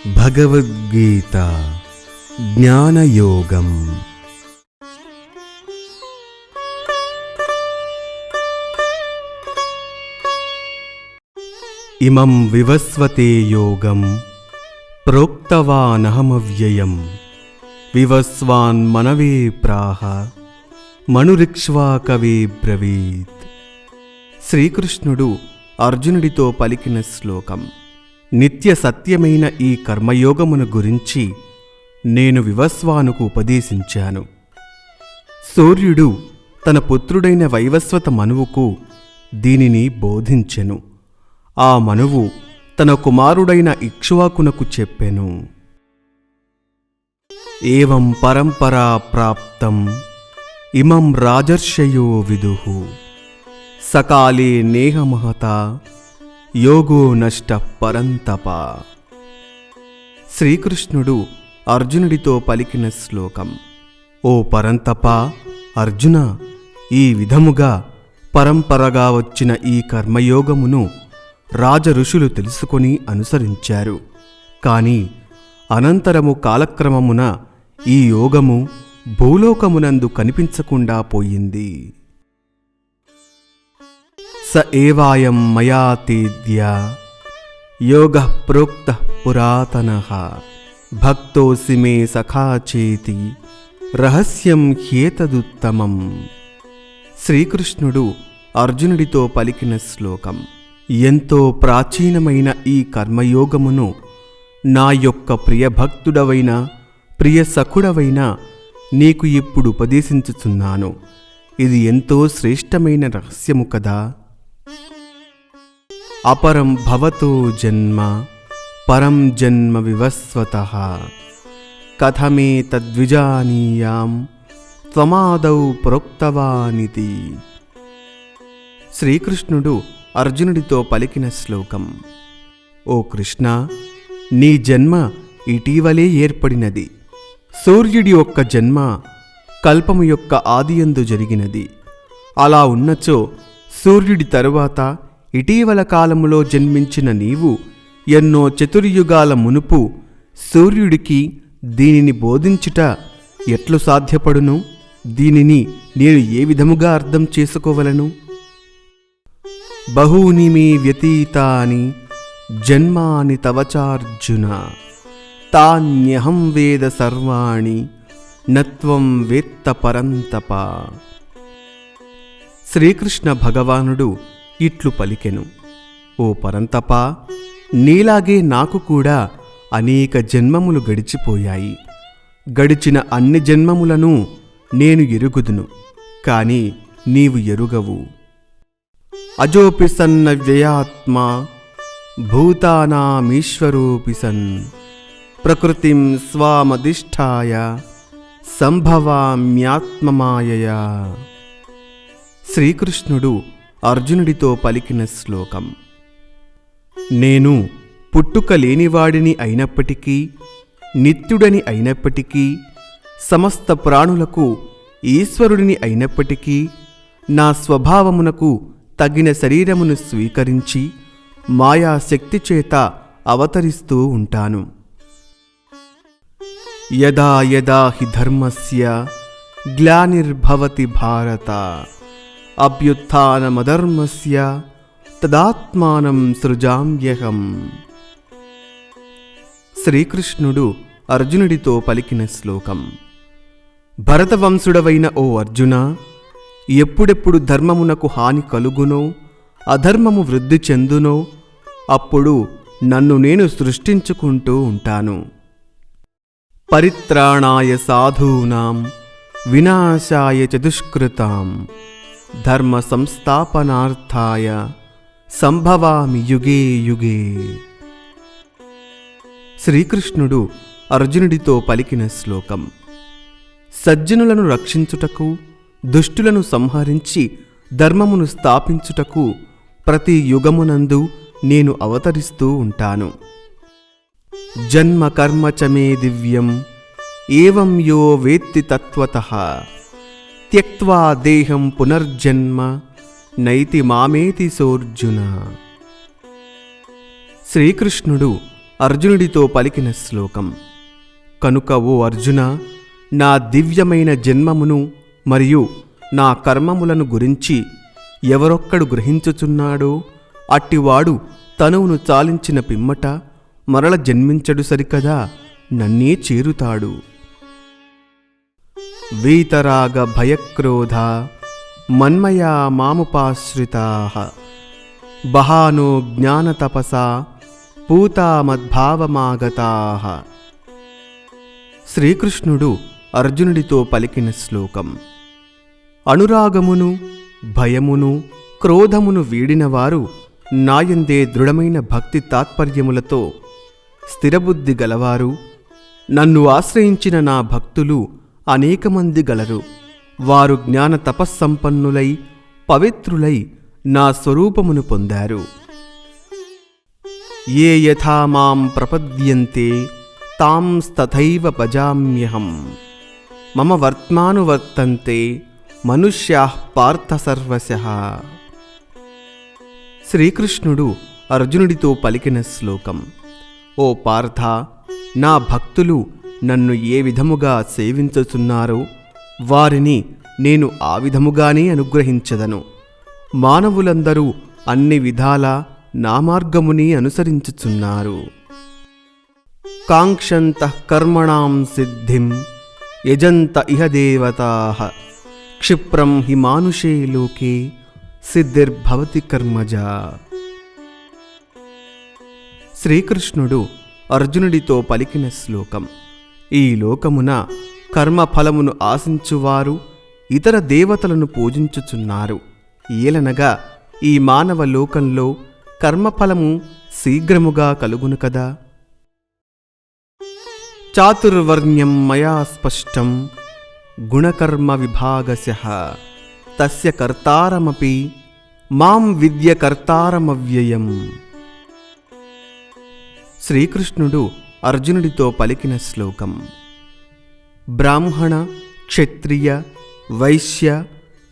భగవద్గీత జ్ఞానయోగం. ఇమం వివస్వతే యోగం ప్రోక్తవానహమవ్యయం వివస్వాన్ మనవే ప్రాహ మనురిక్ష్వాకవే బ్రవీత్. శ్రీకృష్ణుడు అర్జునుడితో పలికిన శ్లోకం. నిత్య సత్యమైన ఈ కర్మయోగమును గురించి నేను వివస్వానుకు ఉపదేశించాను. సూర్యుడు తన పుత్రుడైన వైవస్వత మనువుకు దీనిని బోధించెను. ఆ మనువు తన కుమారుడైన ఇక్ష్వాకునకు చెప్పెను. ఏవం పరంపరా ప్రాప్తం ఇమం రాజర్షయో విదుః సకాలే నేహమహత యోగో నష్ట పరంతప. శ్రీకృష్ణుడు అర్జునుడితో పలికిన శ్లోకం. ఓ పరంతప అర్జున, ఈ విధముగా పరంపరగా వచ్చిన ఈ కర్మయోగమును రాజఋషులు తెలుసుకొని అనుసరించారు. కాని అనంతరము కాలక్రమమున ఈ యోగము భూలోకమునందు కనిపించకుండా పోయింది. స ఏవాయం మయా తేద్య యోగః ప్రోక్తః పురాతనః భక్తోసి మే సఖా చేతి రహస్యం హ్యేతదుత్తమం. శ్రీకృష్ణుడు అర్జునుడితో పలికిన శ్లోకం. ఎంతో ప్రాచీనమైన ఈ కర్మయోగమును నా యొక్క ప్రియభక్తుడవైన ప్రియ సఖుడవైన నీకు ఇప్పుడు ఉపదేశించుచున్నాను. ఇది ఎంతో శ్రేష్టమైన రహస్యము కదా. అపరం భవతో జన్మ పరం జన్మ వివస్వతః కథమే తద్విజానీయాం త్వమాదౌ ప్రోక్తవానితి. శ్రీకృష్ణుడు అర్జునుడితో పలికిన శ్లోకం. ఓ కృష్ణ, నీ జన్మ ఇటీవలే ఏర్పడినది. సూర్యుడి యొక్క జన్మ కల్పము యొక్క ఆదియందు జరిగినది. అలా ఉన్నచో సూర్యుడి తరువాత ఇటీవల కాలములో జన్మించిన నీవు ఎన్నో చతుర్యుగాల మునుపు సూర్యుడికి దీనిని బోధించుట ఎట్లు సాధ్యపడును? దీనిని నేను ఏ విధముగా అర్థం చేసుకోవలను? బహూని మే వ్యతీతాని జన్మాని తవచార్జున తాన్యహం వేద సర్వాణి నత్వం వేత్త పరంతప. శ్రీకృష్ణ భగవానుడు ఇట్లు పలికెను. ఓ పరంతప, నీలాగే నాకు కూడా అనేక జన్మములు గడిచిపోయాయి. గడిచిన అన్ని జన్మములను నేను ఎరుగుదును, కాని నీవు ఎరుగవు. అజోపి సన్న వ్యయాత్మా భూతానామీశ్వరోపి సన్ ప్రకృతిం స్వామధిష్ఠాయ సంభవామ్యాత్మమాయయా. శ్రీకృష్ణుడు అర్జునుడితో పలికిన శ్లోకం. నేను పుట్టుక లేనివాడిని అయినప్పటికీ, నిత్యుడని అయినప్పటికీ, సమస్త ప్రాణులకు ఈశ్వరుడిని అయినప్పటికీ, నా స్వభావమునకు తగిన శరీరమును స్వీకరించి మాయాశక్తి చేత అవతరిస్తూ ఉంటాను. యదా యదా హి ధర్మస్య గ్లానిర్భవతి భారత అభ్యుత్థానమధర్మస్య తదాత్మానం సృజామ్యహం. శ్రీకృష్ణుడు అర్జునుడితో పలికిన శ్లోకం. భరతవంశుడవైన ఓ అర్జున, ఎప్పుడెప్పుడు ధర్మమునకు హాని కలుగునో, అధర్మము వృద్ధి చెందునో అప్పుడు నన్ను నేను సృష్టించుకుంటూ ఉంటాను. పరిత్రాణాయ సాధూనాం వినాశాయ చ దుష్కృతాం ధర్మ సంస్థాపనార్థాయ సంభవామి యుగే యుగే. శ్రీకృష్ణుడు అర్జునుడితో పలికిన శ్లోకం. సజ్జనులను రక్షించుటకు, దుష్టులను సంహరించి ధర్మమును స్థాపించుటకు ప్రతి యుగమునందు నేను అవతరిస్తూ ఉంటాను. జన్మ కర్మ చ మే దివ్యం ఏవం యో వేత్తి తత్వతః త్యక్త్వా దేహం పునర్జన్మ నైతి మామేతి సోర్జున. శ్రీకృష్ణుడు అర్జునుడితో పలికిన శ్లోకం. కనుక ఓ అర్జున, నా దివ్యమైన జన్మమును మరియు నా కర్మములను గురించి ఎవరొక్కడు గ్రహించుచున్నాడో అట్టివాడు తనువును చాలించిన పిమ్మట మరల జన్మించడు సరికదా, నన్నే చేరుతాడు. వీతరాగ భయక్రోధ మన్మయా మాముపాశ్రితాః బహానో జ్ఞానతపసా పూతా మద్భావమాగతాః. శ్రీకృష్ణుడు అర్జునుడితో పలికిన శ్లోకం. అనురాగమును, భయమును, క్రోధమును వీడినవారు నాయందే దృఢమైన భక్తి తాత్పర్యములతో స్థిరబుద్ధి గలవారు, నన్ను ఆశ్రయించిన నా భక్తులు అనేకమంది గలరు. వారు జ్ఞాన తపస్సంపన్నులై పవిత్రులై నా స్వరూపమును పొందారు. ఏ యథా మాం ప్రపద్యంతే తాంస్తథైవ భజామ్యహం మమ వర్త్మానువర్తంతే మనుష్యాః పార్థ సర్వశః. శ్రీకృష్ణుడు అర్జునుడితో పలికిన శ్లోకం. ఓ పార్థ, నా భక్తులు నన్ను ఏ విధముగా సేవించుచున్నారో వారిని నేను ఆ విధముగానే అనుగ్రహించదను. మానవులందరూ అన్ని విధాలా నా మార్గముని అనుసరించుచున్నారు. కాంక్షంతః కర్మణాం సిద్ధిం యజంత ఇహ దేవతాః క్షిప్రం హి మానుషే లోకే సిద్ధిర్భవతి కర్మజా. శ్రీకృష్ణుడు అర్జునుడితో పలికిన శ్లోకం. ఈ లోకమున కర్మఫలమును ఆశించువారు ఇతర దేవతలను పూజించుచున్నారు. ఏలనగా ఈ మానవ లోకంలో కర్మఫలము శీఘ్రముగా కలుగును కదా. చాతుర్వర్ణ్యం మయా స్పష్టం గుణకర్మ విభాగశః తస్య కర్తారమపి మాం విద్య కర్తారమవ్యయం. శ్రీకృష్ణుడు అర్జునుడితో పలికిన శ్లోకం. బ్రాహ్మణ, క్షత్రియ, వైశ్య,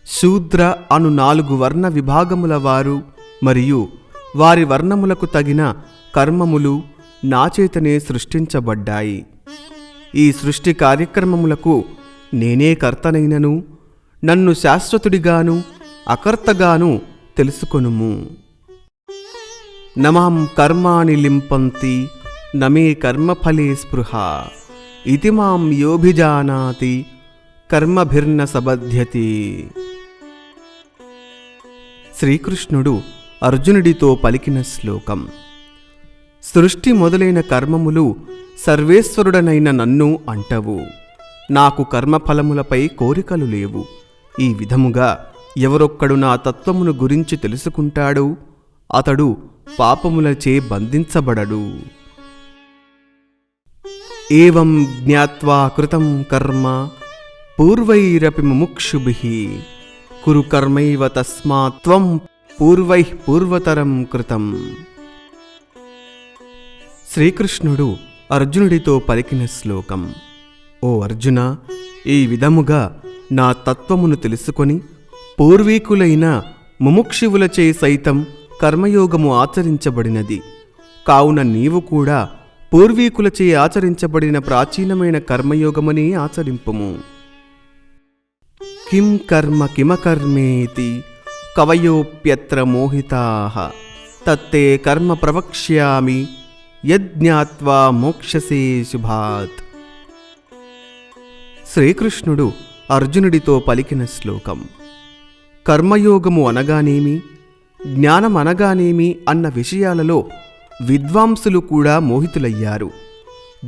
శూద్ర అను 4 వర్ణ విభాగముల వారు మరియు వారి వర్ణములకు తగిన కర్మములు నాచేతనే సృష్టించబడ్డాయి. ఈ సృష్టి కార్యక్రమములకు నేనే కర్తనైనను నన్ను శాశ్వతుడిగాను అకర్తగాను తెలుసుకొనుము. నమాం కర్మాణి లింపంతి నమే కర్మఫలే స్పృహ ఇతి మాం యోభిజానాతి కర్మభిర్న సబధ్యతి. శ్రీకృష్ణుడు అర్జునుడితో పలికిన శ్లోకం. సృష్టి మొదలైన కర్మములు సర్వేశ్వరుడనైన నన్ను అంటవు. నాకు కర్మఫలములపై కోరికలు లేవు. ఈ విధముగా ఎవరొక్కడు నా తత్వమును గురించి తెలుసుకుంటాడో అతడు పాపములచే బంధించబడడు. ఏవం జ్ఞాత్వా కృతం కర్మ పూర్వైరపి ముముక్షుభిః కురు కర్మైవ తస్మాత్ త్వం పూర్వైః పూర్వతరం కృతం. శ్రీకృష్ణుడు అర్జునుడితో పలికిన శ్లోకం. ఓ అర్జున, ఈ విధముగా నా తత్వమును తెలుసుకొని పూర్వీకులైన ముముక్షువులచే సైతం కర్మయోగము ఆచరించబడినది. కావున నీవు కూడా పూర్వీకులచే ఆచరించబడిన ప్రాచీనమైన కర్మయోగముని ఆచరింపుము. కిం కర్మ కిమకర్మేతి కవయోప్యత్ర మోహితాః తత్తే కర్మ ప్రవక్ష్యామి యజ్ఞాత్వా మోక్షసే శుభాత్. శ్రీకృష్ణుడు అర్జునుడితో పలికిన శ్లోకం. కర్మయోగము అనగానేమి, జ్ఞానం అనగానేమి అన్న విషయాలలో విద్వాంసులు కూడా మోహితులయ్యారు.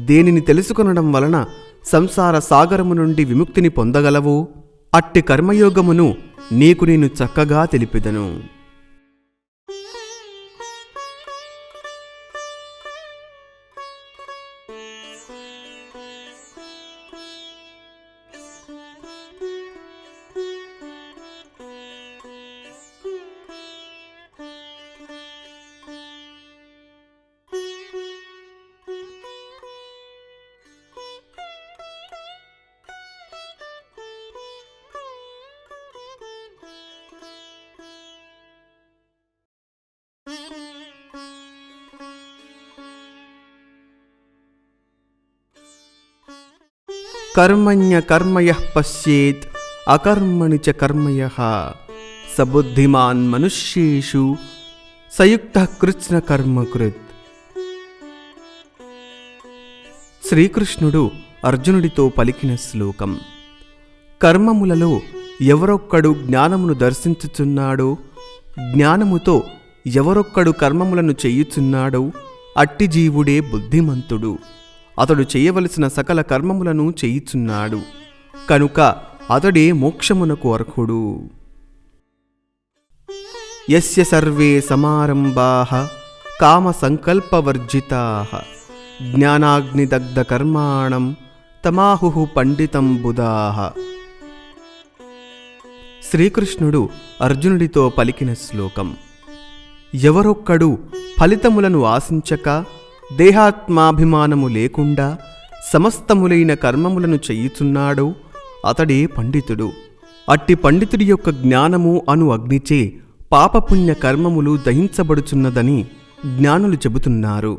దేనిని తెలుసుకొనడం వలన సంసార సాగరము నుండి విముక్తిని పొందగలవో అట్టి కర్మయోగమును నీకు నేను చక్కగా తెలిపెదను. కర్మణ్య కర్మయః పశ్యేత్ అకర్మణి చ కర్మయః సబుద్ధిమాన్ మనుష్యేషు సయుక్తః కృత్స్న కర్మకృత్. శ్రీకృష్ణుడు అర్జునుడితో పలికిన శ్లోకం. కర్మములలో ఎవరొక్కడు జ్ఞానమును దర్శించుచున్నాడో, జ్ఞానముతో ఎవరొక్కడు కర్మములను చేయుచున్నాడో అట్టి జీవుడే బుద్ధిమంతుడు. అతడు చేయవలసిన సకల కర్మములను చేయుచున్నాడు కనుక అతడే మోక్షమునకు అర్హుడు. యస్య సర్వే సమారంభాః కామ సంకల్పవర్జితాః జ్ఞానాగ్నిదగ్ధ కర్మాణం తమాహుః పండితం బుధాః. శ్రీకృష్ణుడు అర్జునుడితో పలికిన శ్లోకం. ఎవరొక్కడు ఫలితములను ఆశించక, దేహాత్మాభిమానము లేకుండా సమస్తములైన కర్మములను చేయుచున్నాడో అతడే పండితుడు. అట్టి పండితుడి యొక్క జ్ఞానము అను అగ్నిచే పాపపుణ్య కర్మములు దహించబడుచున్నదని జ్ఞానులు చెబుతున్నారు.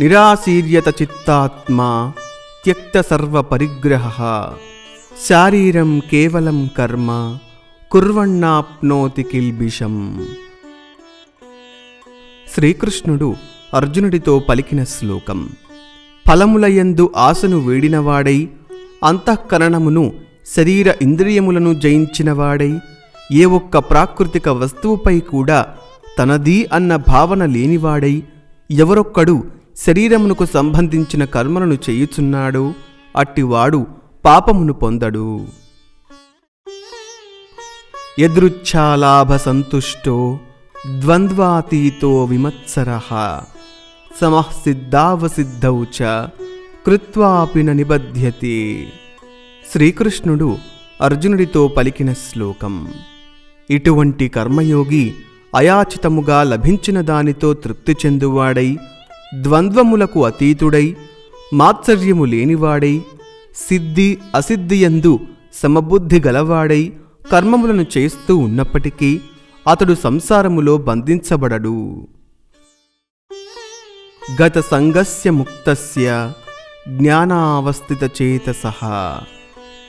నిరాశీర్యత చిత్తాత్మా త్యక్త సర్వ పరిగ్రహః శారీరం కేవలం కర్మ కుర్వన్నాప్నోతి కిల్బిషం. శ్రీకృష్ణుడు అర్జునుడితో పలికిన శ్లోకం. ఫలములయందు ఆశను వేడినవాడై, అంతఃకరణమును శరీర ఇంద్రియములను జయించినవాడై, ఏ ఒక్క ప్రాకృతిక వస్తువుపై కూడా తనది అన్న భావన లేనివాడై, ఎవరొక్కడు శరీరమునకు సంబంధించిన కర్మలను చేయుచున్నాడో అట్టివాడు పాపమును పొందడు. యదృచ్ఛాలాభ సంతుష్టో ద్వంద్వాతీతో విమత్సరః సమః సిద్ధావసిద్ధౌ చ కృత్వాపి న నిబధ్యతే. శ్రీకృష్ణుడు అర్జునుడితో పలికిన శ్లోకం. ఇటువంటి కర్మయోగి అయాచితముగా లభించిన దానితో తృప్తి చెందువాడై, ద్వంద్వములకు అతీతుడై, మాత్సర్యము లేనివాడై, సిద్ధి అసిద్ధియందు సమబుద్ధి గలవాడై కర్మములను చేస్తూ ఉన్నప్పటికీ అతడు సంసారములో బంధించబడడు. గత సంగస్య ముక్తస్య జ్ఞానావస్థితచేతసః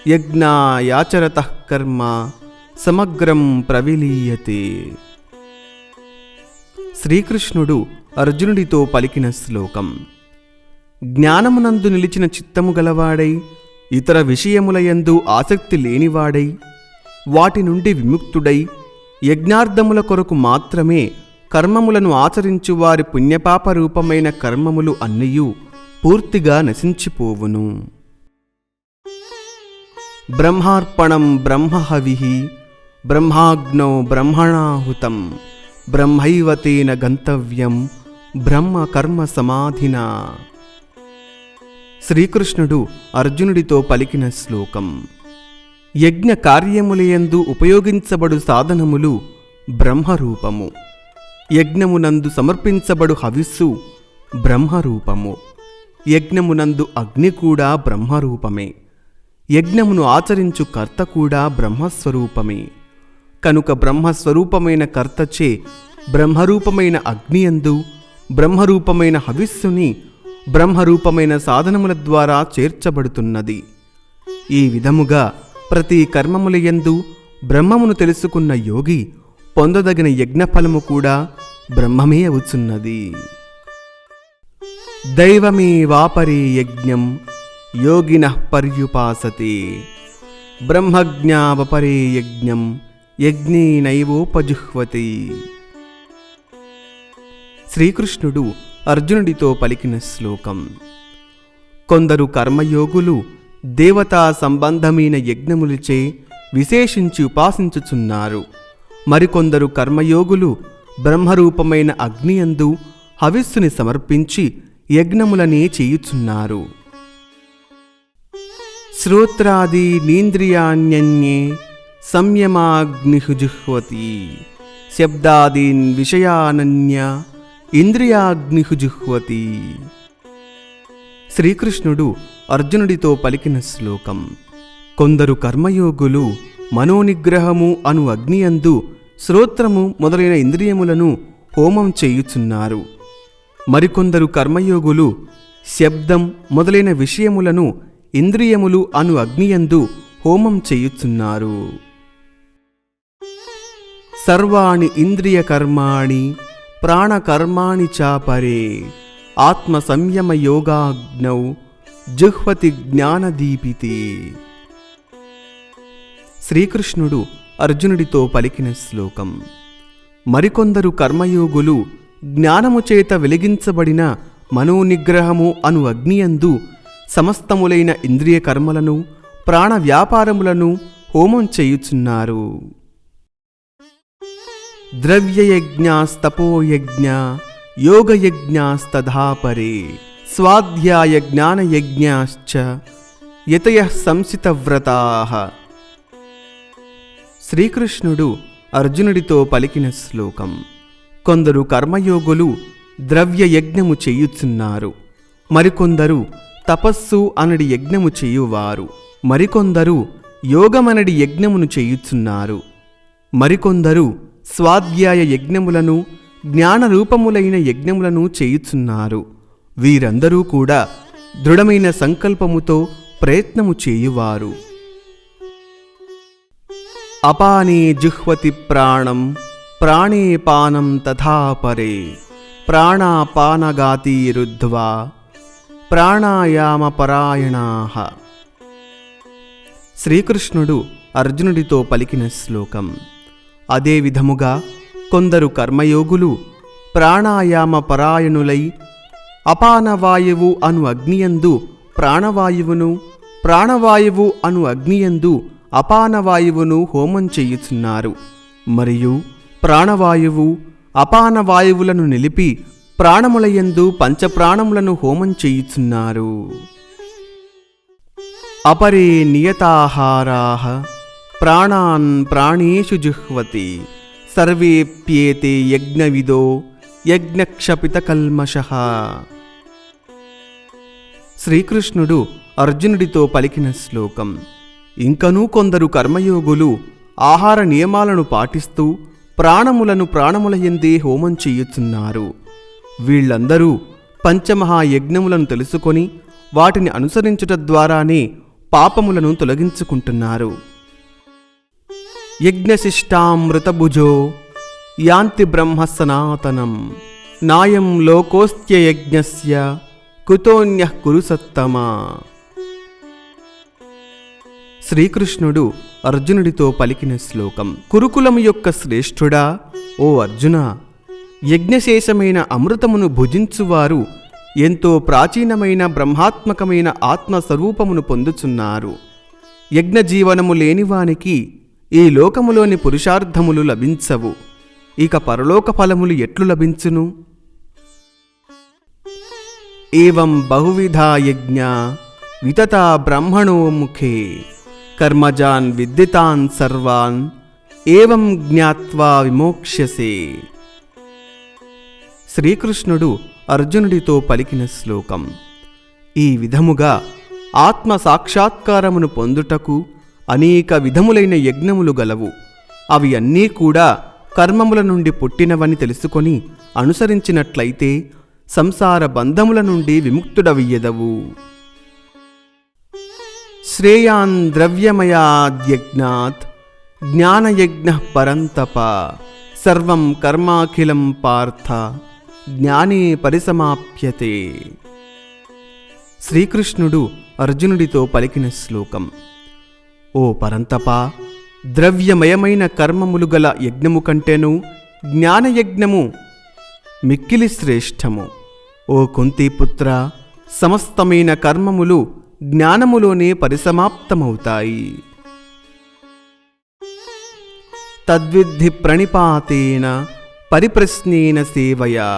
యజ్ఞాయాచరతః కర్మ సమగ్రం ప్రవిలీయతే. శ్రీకృష్ణుడు అర్జునుడితో పలికిన శ్లోకం. జ్ఞానమునందు నిలిచిన చిత్తము గలవాడై, ఇతర విషయములయందు ఆసక్తి లేనివాడై, వాటి నుండి విముక్తుడై, యజ్ఞార్థముల కొరకు మాత్రమే కర్మములను ఆచరించు వారి పుణ్యపాప రూపమైన కర్మములు అన్నియూ పూర్తిగా నశించిపోవును. బ్రహ్మార్పణం బ్రహ్మహవిః బ్రహ్మాగ్నౌ బ్రహ్మణాహుతం బ్రహ్మైవ తేన గంతవ్యం బ్రహ్మ కర్మ సమాధినా. శ్రీకృష్ణుడు అర్జునుడితో పలికిన శ్లోకం. యజ్ఞ కార్యములయందు ఉపయోగించబడు సాధనములు బ్రహ్మరూపము. యజ్ఞమునందు సమర్పించబడు హవిస్సు బ్రహ్మరూపము. యజ్ఞమునందు అగ్ని కూడా బ్రహ్మరూపమే. యజ్ఞమును ఆచరించు కర్త కూడా బ్రహ్మస్వరూపమే. కనుక బ్రహ్మస్వరూపమైన కర్తచే బ్రహ్మరూపమైన అగ్నియందు బ్రహ్మరూపమైన హవిస్సుని బ్రహ్మరూపమైన సాధనముల ద్వారా చేర్చబడుతున్నది. ఈ విధముగా ప్రతి కర్మములయందు బ్రహ్మమును తెలుసుకున్న యోగి పొందదగిన యజ్ఞఫలము కూడా బ్రహ్మమే అవుతున్నది. దైవమే వాపరే యజ్ఞం యోగినః పర్యుపాసతే బ్రహ్మజ్ఞావపరే యజ్ఞం యజ్ఞేనైవోపజుహ్వతి. శ్రీకృష్ణుడు అర్జునుడితో పలికిన శ్లోకం. కొందరు కర్మయోగులు దేవతా సంబంధమైన యజ్ఞములచే విశేషించి ఉపాసించుచున్నారు. మరికొందరు కర్మయోగులు బ్రహ్మరూపమైన అగ్నియందు హవిస్సుని సమర్పించి యజ్ఞములనే చేయుచున్నారు. శ్రోత్రాదీనీంద్రియాణ్యన్యే సంయమాగ్నిహుజుహ్వతి శబ్దాదీన్ విషయానన్య ఇంద్రియాగ్నిహుజుహ్వతి. శ్రీకృష్ణుడు అర్జునుడితో పలికిన శ్లోకం. కొందరు కర్మయోగులు మనోనిగ్రహము అను అగ్నియందు శ్రోత్రము మొదలైన ఇంద్రియములను హోమం చేయుచున్నారు. మరికొందరు కర్మయోగులు శబ్దం మొదలైన విషయములను ఇంద్రియములు అను అగ్నియందు హోమం చేయుచున్నారు. సర్వాణి ఇంద్రియ కర్మాణి ప్రాణకర్మాణి చాపరే ఆత్మ సంయమ యోగాగ్నౌ జుహ్వతి జ్ఞానదీపితే. శ్రీకృష్ణుడు అర్జునుడితో పలికిన శ్లోకం. మరికొందరు కర్మయోగులు జ్ఞానము చేత వెలిగించబడిన మనోనిగ్రహము అను అగ్నియందు సమస్తములైన ఇంద్రియ కర్మలను ప్రాణ వ్యాపారములను హోమం చేయుచున్నారు. ద్రవ్యయజ్ఞాస్తపోయజ్ఞ యోగయజ్ఞాస్తథాపరే స్వాధ్యాయ జ్ఞానయజ్ఞాశ్చ యతయః సంసితవ్రతాః. శ్రీకృష్ణుడు అర్జునుడితో పలికిన శ్లోకం. కొందరు కర్మయోగులు ద్రవ్యయజ్ఞము చేయుచున్నారు. మరికొందరు తపస్సు అనడి యజ్ఞము చేయువారు. మరికొందరు యోగమనడి యజ్ఞమును చేయుచున్నారు. మరికొందరు స్వాధ్యాయ యజ్ఞములను జ్ఞానరూపములైన యజ్ఞములను చేయుచున్నారు. వీరందరూ కూడా దృఢమైన సంకల్పముతో ప్రయత్నము చేయువారు. అపానే జుహ్వతి ప్రాణం ప్రాణే పానం తథాపరే ప్రాణాపానగాతీరుద్ధ్వా ప్రాణాయామపరాయణాః. శ్రీకృష్ణుడు అర్జునుడితో పలికిన శ్లోకం. అదే విధముగా కొందరు కర్మయోగులు ప్రాణాయామపరాయణులై అపానవాయువు అను అగ్నియందు ప్రాణవాయువును, ప్రాణవాయువు అను అగ్నియందు అపానవాయువును హోమం చేయుచున్నారు. మరియు ప్రాణవాయువు అపానవాయువులను నిలిపి ప్రాణములయందు పంచప్రాణములను హోమం చేయుచున్నారు. అపరే నియతాహారాః ప్రాణాన్ ప్రాణేషు జుహ్వతి సర్వేప్యేతే యజ్ఞవిదో యజ్ఞక్షపితకల్మషః. శ్రీకృష్ణుడు అర్జునుడితో పలికిన శ్లోకం. ఇంకనూ కొందరు కర్మయోగులు ఆహార నియమాలను పాటిస్తూ ప్రాణములను ప్రాణములయందే హోమం చేయుచున్నారు. వీళ్ళందరూ పంచమహాయజ్ఞములను తెలుసుకొని వాటిని అనుసరించుట ద్వారానే పాపములను తొలగించుకుంటున్నారు. యజ్ఞశిష్టామృతభుజో యాంతి బ్రహ్మ సనాతనం నాయం లోకోస్త్యయజ్ఞస్య కుతోన్యః కురు సత్తమా. శ్రీకృష్ణుడు అర్జునుడితో పలికిన శ్లోకం. కురుకులము యొక్క శ్రేష్ఠుడా, ఓ అర్జున, యజ్ఞశేషమైన అమృతమును భుజించువారు ఎంతో ప్రాచీనమైన బ్రహ్మాత్మకమైన ఆత్మస్వరూపమును పొందుచున్నారు. యజ్ఞజీవనము లేనివానికి ఈ లోకములోని పురుషార్థములు లభించవు. ఇక పరలోక ఫలములు ఎట్లు లభించును? ఏవం బహువిధా యజ్ఞా వితతా బ్రహ్మణో ముఖే కర్మజాన్ విద్దితాన్ సర్వాన్ ఏవం జ్ఞాత్వా విమోక్ష్యసే. శ్రీకృష్ణుడు అర్జునుడితో పలికిన శ్లోకం. ఈ విధముగా ఆత్మ సాక్షాత్కారమును పొందుటకు అనేక విధములైన యజ్ఞములు గలవు. అవి అన్నీ కూడా కర్మముల నుండి పుట్టినవని తెలుసుకొని అనుసరించినట్లయితే సంసార బంధముల నుండి విముక్తుడవయ్యెదవు. శ్రేయాన్ ద్రవ్యమయాద్యజ్ఞాత్ జ్ఞానయజ్ఞః పరంతప సర్వం కర్మాఖిలం పార్థ జ్ఞానే పరిసమాప్యతే. శ్రీకృష్ణుడు అర్జునుడితో పలికిన శ్లోకం. ఓ పరంతప, ద్రవ్యమయమైన కర్మములు గల యజ్ఞము కంటేను జ్ఞానయజ్ఞము మిక్కిలి శ్రేష్టము. ఓ కుంతీపుత్ర, సమస్తమైన కర్మములు జ్ఞానములోనే పరిసమాప్తమవుతాయి. తద్విద్ధి ప్రణిపాతేన పరిప్రశ్నేన సేవయా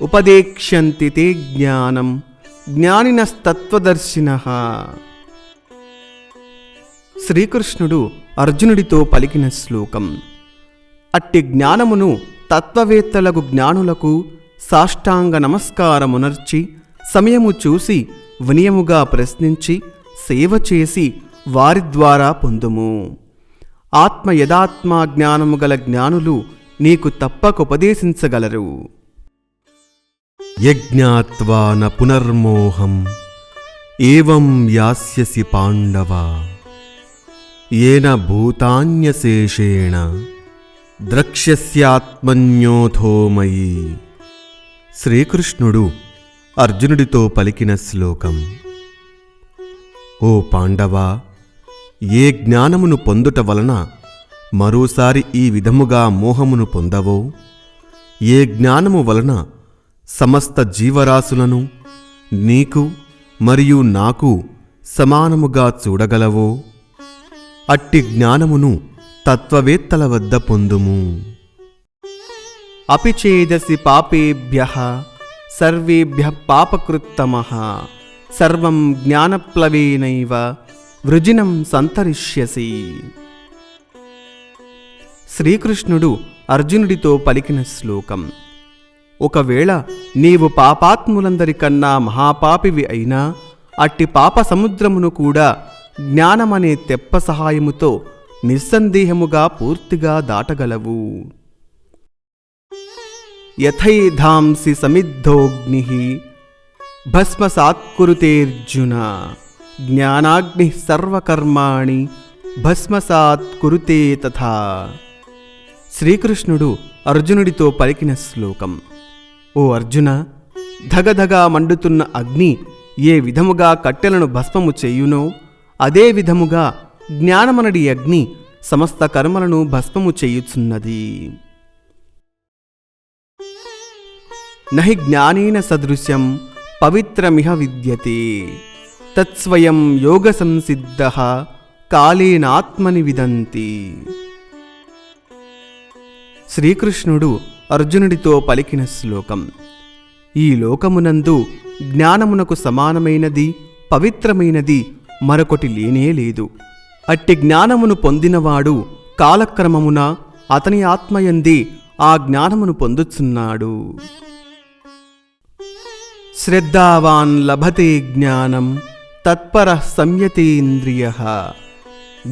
ఉపదేక్ష్యంతి తే జ్ఞానం జ్ఞానినస్తత్వదర్శినః. శ్రీకృష్ణుడు అర్జునుడితో పలికిన శ్లోకం. అట్టి జ్ఞానమును తత్వవేత్తలకు జ్ఞానులకు సాష్టాంగ నమస్కారమునర్చి సమయము చూసి వినయముగా ప్రశ్నించి సేవ చేసి వారి ద్వారా పొందుము. ఆత్మ యదాత్మా జ్ఞానము గల జ్ఞానులు నీకు తప్పక ఉపదేశించగలరు. యజ్ఞాత్వా న పునర్మోహం ఏవం యాస్యసి పాండవ ఏన భూతాన్యశేషేణ ద్రక్ష్యస్యాత్మన్యోథో మయి. శ్రీకృష్ణుడు అర్జునుడితో పలికిన శ్లోకం. ఓ పాండవా, ఏ జ్ఞానమును పొందుట వలన మరోసారి ఈ విధముగా మోహమును పొందవో, ఏ జ్ఞానము వలన సమస్త జీవరాశులను నీకు మరియు నాకు సమానముగా చూడగలవో, అట్టి జ్ఞానమును తత్వవేత్తల వద్ద పొందుము. అపి చేదసి పాపేభ్యః సర్వేభ్యః పాపకృత్తమః సర్వం జ్ఞానప్లవేనైవ వృజినం సంతరిష్యసి. శ్రీకృష్ణుడు అర్జునుడితో పలికిన శ్లోకం. ఒకవేళ నీవు పాపాత్ములందరికన్నా మహాపాపివి అయినా అట్టి పాప సముద్రమును కూడా జ్ఞానమనే తెప్ప సహాయముతో నిస్సందేహముగా పూర్తిగా దాటగలవు. యథైధాంసి సమిద్ధోగ్నిః భస్మసాత్కురుతేర్జున జ్ఞానాగ్నిః సర్వకర్మాణి భస్మసాత్కురుతే తథా. శ్రీకృష్ణుడు అర్జునుడితో పలికిన శ్లోకం. ఓ అర్జున, ధగధగా మండుతున్న అగ్ని ఏ విధముగా కట్టెలను భస్మము చేయునో అదే విధముగా జ్ఞానమనడి అగ్ని సమస్త కర్మలను భస్మము చేయుచున్నది. నహి జ్ఞానేన సదృశం పవిత్రమిహ విద్యతే తత్స్వయం యోగ సంసిద్ధః కాలేనాత్మని విదంతి. శ్రీకృష్ణుడు అర్జునుడితో పలికిన శ్లోకం. ఈ లోకమునందు జ్ఞానమునకు సమానమైనది పవిత్రమైనది మరొకటి లేనే లేదు. అట్టి జ్ఞానమును పొందినవాడు కాలక్రమమున అతని ఆత్మయందే ఆ జ్ఞానమును పొందుచున్నాడు. శ్రద్ధావాన్ లభతే జ్ఞానం తత్పరః సంయతేంద్రియః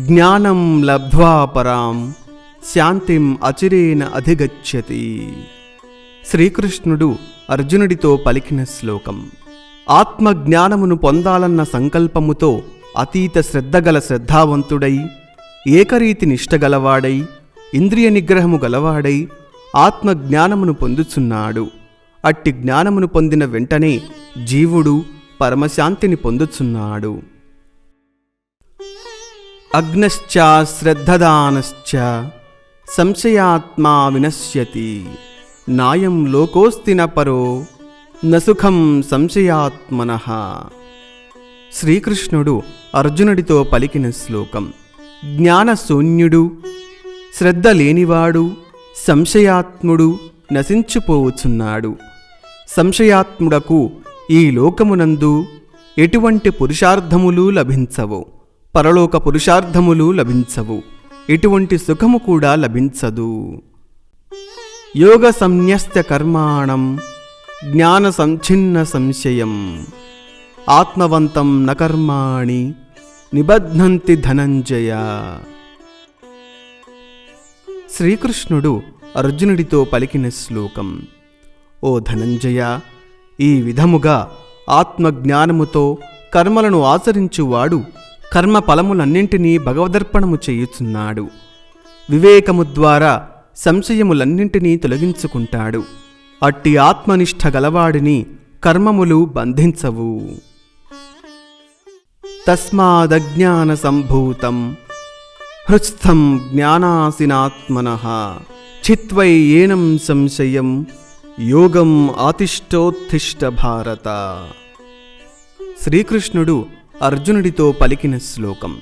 జ్ఞానం లబ్ధ్వా పరాం శాంతిం అచిరేణ అధిగచ్చతి. శ్రీకృష్ణుడు అర్జునుడితో పలికిన శ్లోకం. ఆత్మజ్ఞానమును పొందాలన్న సంకల్పముతో అతీత శ్రద్ధగల శ్రద్ధావంతుడై, ఏకరీతి నిష్టగలవాడై, ఇంద్రియ నిగ్రహము గలవాడై ఆత్మజ్ఞానమును పొందుచున్నాడు. అట్టి జ్ఞానమును పొందిన వెంటనే జీవుడు పరమశాంతిని పొందుచున్నాడు. అగ్నశ్చ శ్రద్ధదానశ్చ సంశయాత్మా వినశ్యతి నాయం లోకోస్తి న పరో నసుఖం సంశయాత్మనః. శ్రీకృష్ణుడు అర్జునుడితో పలికిన శ్లోకం. జ్ఞానశూన్యుడు, శ్రద్ధ లేనివాడు, సంశయాత్ముడు నశించిపోవచ్చున్నాడు. సంశయాత్ముడకు ఈ లోకమునందు ఎటువంటి పురుషార్థములు లభించవు, పరలోక పురుషార్థములు లభించవు, ఎటువంటి సుఖము కూడా లభించదు. యోగ సంన్యస్త కర్మాణం జ్ఞాన సంఛిన్న సంశయం ఆత్మవంతం న కర్మాణి నిబధ్నంతి ధనంజయ. శ్రీకృష్ణుడు అర్జునుడితో పలికిన శ్లోకం. ఓ ధనంజయ, ఈ విధముగా ఆత్మజ్ఞానముతో కర్మలను ఆచరించువాడు కర్మ ఫలములన్నింటినీ భగవదర్పణము చేయుచున్నాడు. వివేకము ద్వారా సంశయములన్నింటినీ తొలగించుకుంటాడు. అట్టి ఆత్మనిష్ట గలవాడిని కర్మములు బంధించవు. తస్మాదజ్ఞాన సంభూతం హృత్స్థం జ్ఞానాసినాత్మనః చిత్వై ఏనం సంశయం యోగం ఆతిష్టోత్తిష్ట భారత. శ్రీకృష్ణుడు అర్జునుడితో పలికిన శ్లోకం.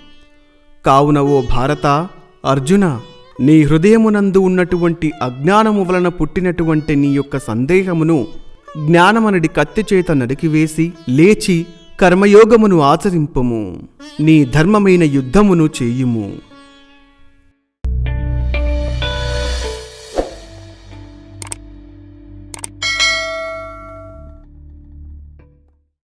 కావున ఓ భారత, అర్జున, నీ హృదయమునందు ఉన్నటువంటి అజ్ఞానము వలన పుట్టినటువంటి నీ యొక్క సందేహమును జ్ఞానమనడి కత్తి చేత నరికివేసి లేచి కర్మయోగమును ఆచరింపుము. నీ ధర్మమైన యుద్ధమును చేయుము.